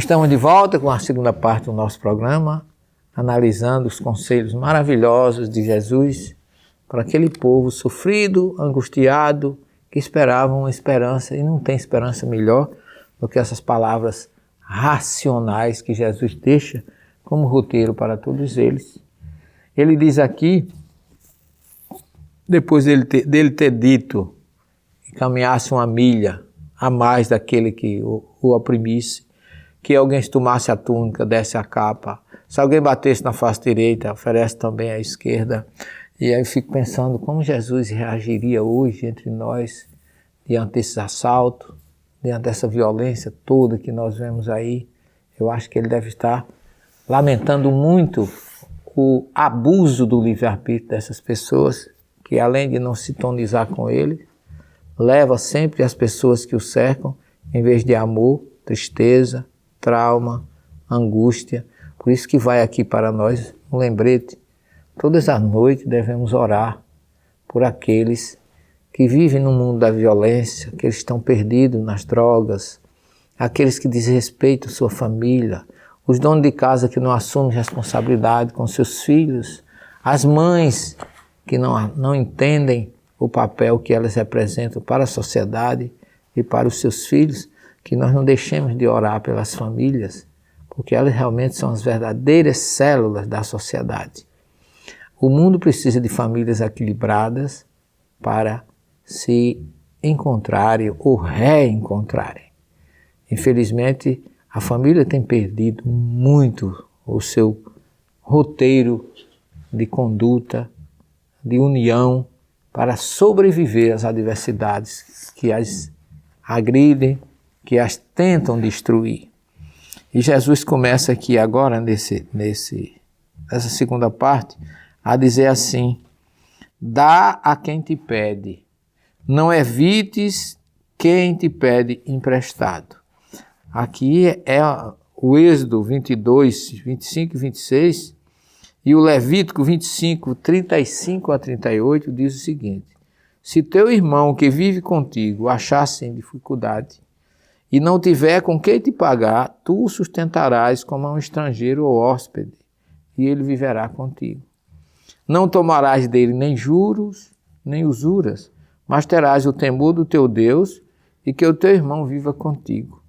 Estamos de volta com a segunda parte do nosso programa, analisando os conselhos maravilhosos de Jesus para aquele povo sofrido, angustiado, que esperava uma esperança e não tem esperança melhor do que essas palavras racionais que Jesus deixa como roteiro para todos eles. Ele diz aqui, depois dele ter dito que caminhasse uma milha a mais daquele que o oprimisse, que alguém tomasse a túnica, desse a capa, se alguém batesse na face direita, oferece também à esquerda. E aí eu fico pensando como Jesus reagiria hoje entre nós, diante desses assaltos, diante dessa violência toda que nós vemos aí. Eu acho que ele deve estar lamentando muito o abuso do livre-arbítrio dessas pessoas, que além de não se sintonizar com ele, leva sempre as pessoas que o cercam, em vez de amor, tristeza, trauma, angústia. Por isso que vai aqui para nós um lembrete. Todas as noites devemos orar por aqueles que vivem no mundo da violência, aqueles que estão perdidos nas drogas, aqueles que desrespeitam sua família, os donos de casa que não assumem responsabilidade com seus filhos, as mães que não entendem o papel que elas representam para a sociedade e para os seus filhos, que nós não deixemos de orar pelas famílias, porque elas realmente são as verdadeiras células da sociedade. O mundo precisa de famílias equilibradas para se encontrarem ou reencontrarem. Infelizmente, a família tem perdido muito o seu roteiro de conduta, de união, para sobreviver às adversidades que as agridem, que as tentam destruir. E Jesus começa aqui agora, nessa segunda parte, a dizer assim: dá a quem te pede, não evites quem te pede emprestado. Aqui é o Êxodo 22, 25 e 26, e o Levítico 25, 35 a 38 diz o seguinte: se teu irmão que vive contigo achasse em dificuldade, e não tiver com quem te pagar, tu o sustentarás como a um estrangeiro ou hóspede, e ele viverá contigo. Não tomarás dele nem juros, nem usuras, mas terás o temor do teu Deus e que o teu irmão viva contigo.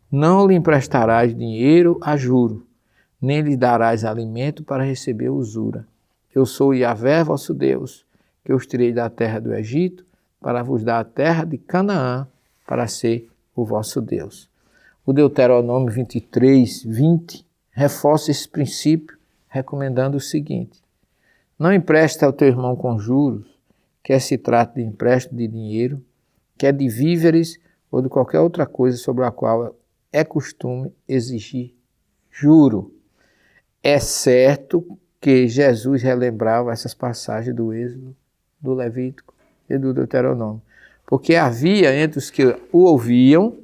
Não lhe emprestarás dinheiro a juro, nem lhe darás alimento para receber usura. Eu sou Yahvé, vosso Deus, que os tirei da terra do Egito, para vos dar a terra de Canaã, para ser o vosso Deus. O Deuteronômio 23, 20 reforça esse princípio, recomendando o seguinte: não empresta ao teu irmão com juros, quer se trate de empréstimo de dinheiro, quer de víveres ou de qualquer outra coisa sobre a qual é costume exigir juro. É certo que Jesus relembrava essas passagens do Êxodo, do Levítico e do Deuteronômio, porque havia entre os que o ouviam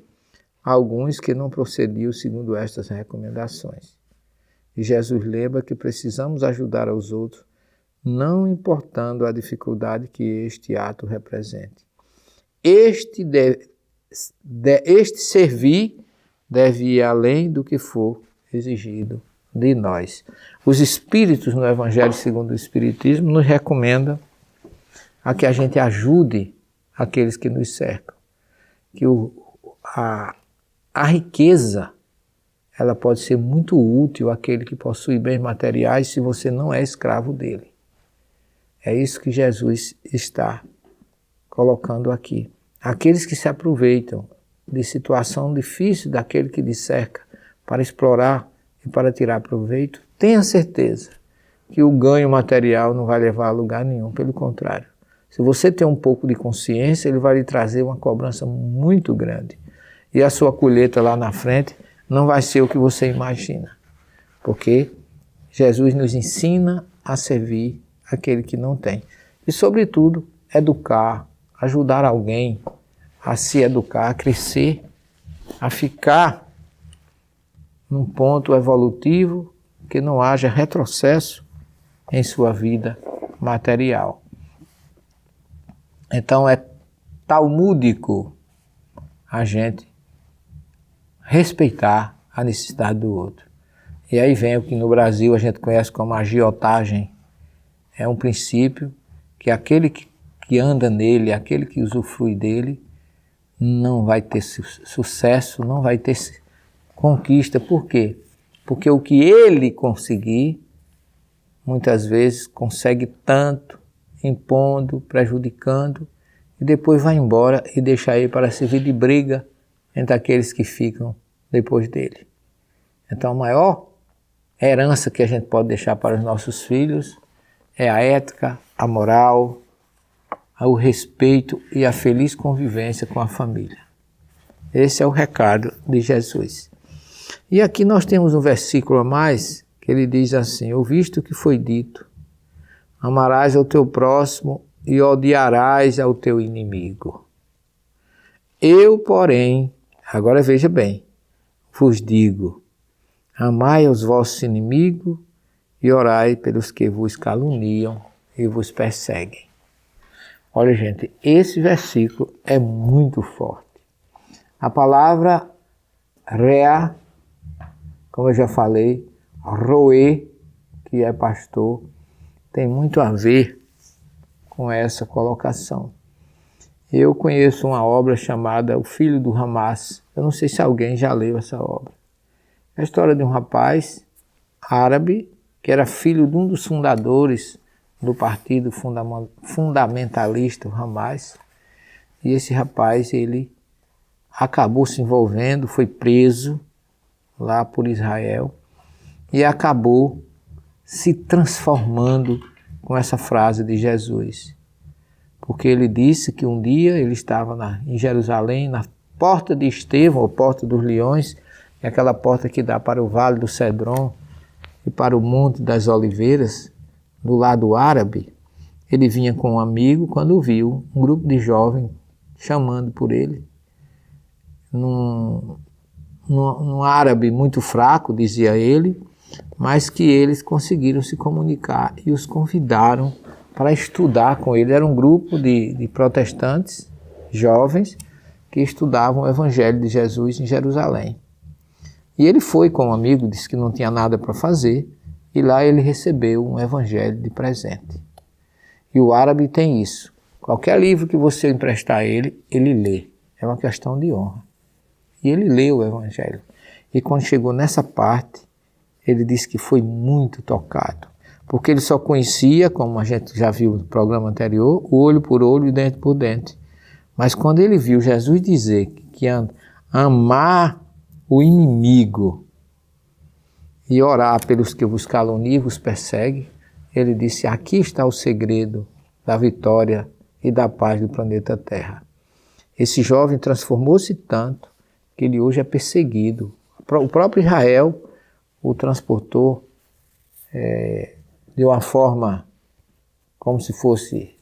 alguns que não procediam segundo estas recomendações. E Jesus lembra que precisamos ajudar aos outros, não importando a dificuldade que este ato represente. Este servir deve ir além do que for exigido de nós. Os Espíritos no Evangelho segundo o Espiritismo nos recomendam a que a gente ajude aqueles que nos cercam. Que a riqueza, ela pode ser muito útil àquele que possui bens materiais se você não é escravo dele. É isso que Jesus está colocando aqui. Aqueles que se aproveitam de situação difícil daquele que lhe cerca para explorar e para tirar proveito, tenha certeza que o ganho material não vai levar a lugar nenhum, pelo contrário. Se você tem um pouco de consciência, ele vai lhe trazer uma cobrança muito grande. E a sua colheita lá na frente não vai ser o que você imagina. Porque Jesus nos ensina a servir aquele que não tem. E, sobretudo, educar, ajudar alguém a se educar, a crescer, a ficar num ponto evolutivo que não haja retrocesso em sua vida material. Então é talmúdico a gente respeitar a necessidade do outro. E aí vem o que no Brasil a gente conhece como agiotagem. É um princípio que aquele que anda nele, aquele que usufrui dele, não vai ter sucesso, não vai ter conquista. Por quê? Porque o que ele conseguir, muitas vezes consegue tanto, impondo, prejudicando, e depois vai embora e deixa ele para servir de briga entre aqueles que ficam depois dele. Então a maior herança que a gente pode deixar para os nossos filhos é a ética, a moral, o respeito e a feliz convivência com a família. Esse é o recado de Jesus. E aqui nós temos um versículo a mais, que ele diz assim: ouviste o que foi dito, amarás ao teu próximo e odiarás ao teu inimigo. Eu, porém, agora veja bem, vos digo, amai os vossos inimigos e orai pelos que vos caluniam e vos perseguem. Olha, gente, esse versículo é muito forte. A palavra rea, como eu já falei, roê, que é pastor, tem muito a ver com essa colocação. Eu conheço uma obra chamada O Filho do Hamas. Eu não sei se alguém já leu essa obra. É a história de um rapaz árabe que era filho de um dos fundadores do partido fundamentalista, o Hamas. E esse rapaz, ele acabou se envolvendo, foi preso lá por Israel e acabou se transformando com essa frase de Jesus. Porque ele disse que um dia ele estava em Jerusalém, na porta de Estevão, ou porta dos Leões, é aquela porta que dá para o Vale do Cedron e para o Monte das Oliveiras, do lado árabe. Ele vinha com um amigo quando viu um grupo de jovens chamando por ele, num árabe muito fraco, dizia ele, mas que eles conseguiram se comunicar e os convidaram para estudar com ele. Era um grupo de protestantes jovens que estudavam o Evangelho de Jesus em Jerusalém. E ele foi com um amigo, disse que não tinha nada para fazer, e lá ele recebeu um Evangelho de presente. E o árabe tem isso. Qualquer livro que você emprestar a ele, ele lê. É uma questão de honra. E ele leu o Evangelho. E quando chegou nessa parte, ele disse que foi muito tocado. Porque ele só conhecia, como a gente já viu no programa anterior, olho por olho e dente por dente. Mas quando ele viu Jesus dizer que amar o inimigo e orar pelos que vos caluniam e vos perseguem, ele disse: aqui está o segredo da vitória e da paz do planeta Terra. Esse jovem transformou-se tanto que ele hoje é perseguido. O próprio Israel o transportou de uma forma como se fosse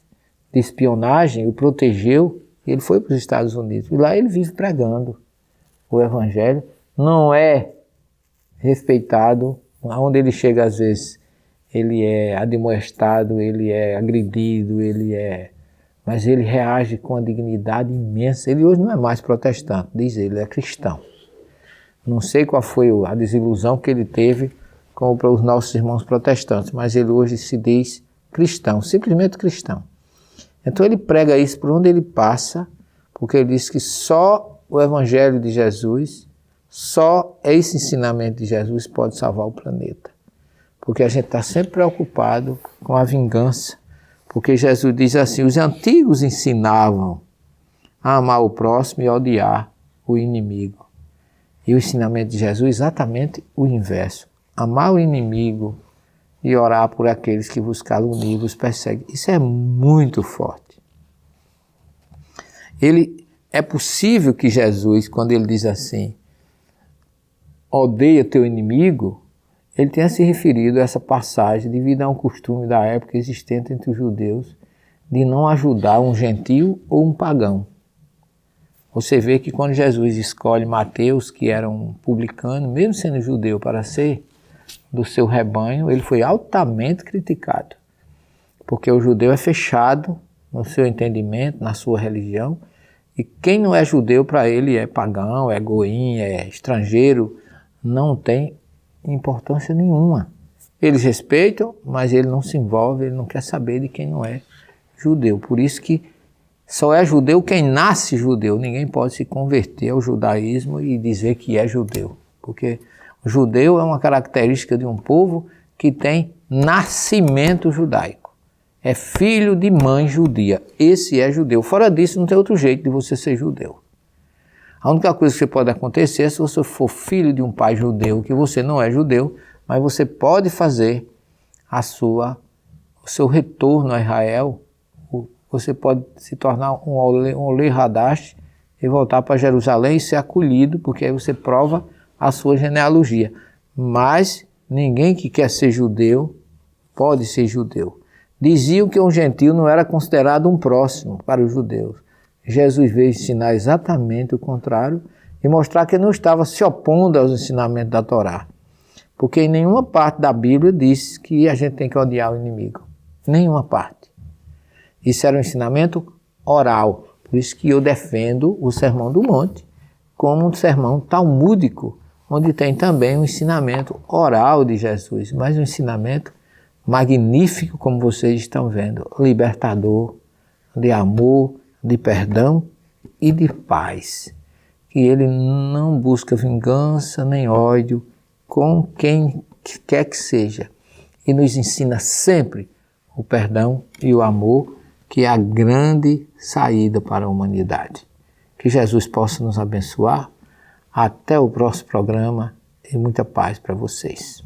de espionagem, o protegeu, e ele foi para os Estados Unidos. E lá ele vive pregando o Evangelho. Não é respeitado, aonde ele chega às vezes ele é admoestado, ele é agredido, mas ele reage com uma dignidade imensa. Ele hoje não é mais protestante, diz ele é cristão. Não sei qual foi a desilusão que ele teve com os nossos irmãos protestantes, mas ele hoje se diz cristão, simplesmente cristão. Então ele prega isso por onde ele passa, porque ele diz que só o Evangelho de Jesus, só esse ensinamento de Jesus pode salvar o planeta. Porque a gente está sempre preocupado com a vingança. Porque Jesus diz assim: os antigos ensinavam a amar o próximo e odiar o inimigo. E o ensinamento de Jesus é exatamente o inverso. Amar o inimigo e orar por aqueles que vos caluniam e vos perseguem. Isso é muito forte. É possível que Jesus, quando ele diz assim, odeia teu inimigo, ele tenha se referido a essa passagem devido a um costume da época existente entre os judeus de não ajudar um gentio ou um pagão. Você vê que quando Jesus escolhe Mateus, que era um publicano, mesmo sendo judeu, para ser do seu rebanho, ele foi altamente criticado. Porque o judeu é fechado no seu entendimento, na sua religião, e quem não é judeu para ele é pagão, é goim, é estrangeiro, não tem importância nenhuma. Eles respeitam, mas ele não se envolve, ele não quer saber de quem não é judeu. Por isso que só é judeu quem nasce judeu. Ninguém pode se converter ao judaísmo e dizer que é judeu. Porque o judeu é uma característica de um povo que tem nascimento judaico. É filho de mãe judia. Esse é judeu. Fora disso, não tem outro jeito de você ser judeu. A única coisa que pode acontecer é se você for filho de um pai judeu, que você não é judeu, mas você pode fazer o seu retorno a Israel. Você pode se tornar um Olê Hadash e voltar para Jerusalém e ser acolhido, porque aí você prova a sua genealogia. Mas ninguém que quer ser judeu pode ser judeu. Diziam que um gentio não era considerado um próximo para os judeus. Jesus veio ensinar exatamente o contrário e mostrar que não estava se opondo aos ensinamentos da Torá. Porque em nenhuma parte da Bíblia diz que a gente tem que odiar o inimigo. Nenhuma parte. Isso era um ensinamento oral. Por isso que eu defendo o Sermão do Monte como um sermão talmúdico, onde tem também um ensinamento oral de Jesus, mas um ensinamento magnífico, como vocês estão vendo, libertador, de amor, de perdão e de paz. Que ele não busca vingança nem ódio com quem quer que seja. E nos ensina sempre o perdão e o amor, que é a grande saída para a humanidade. Que Jesus possa nos abençoar. Até o próximo programa e muita paz para vocês.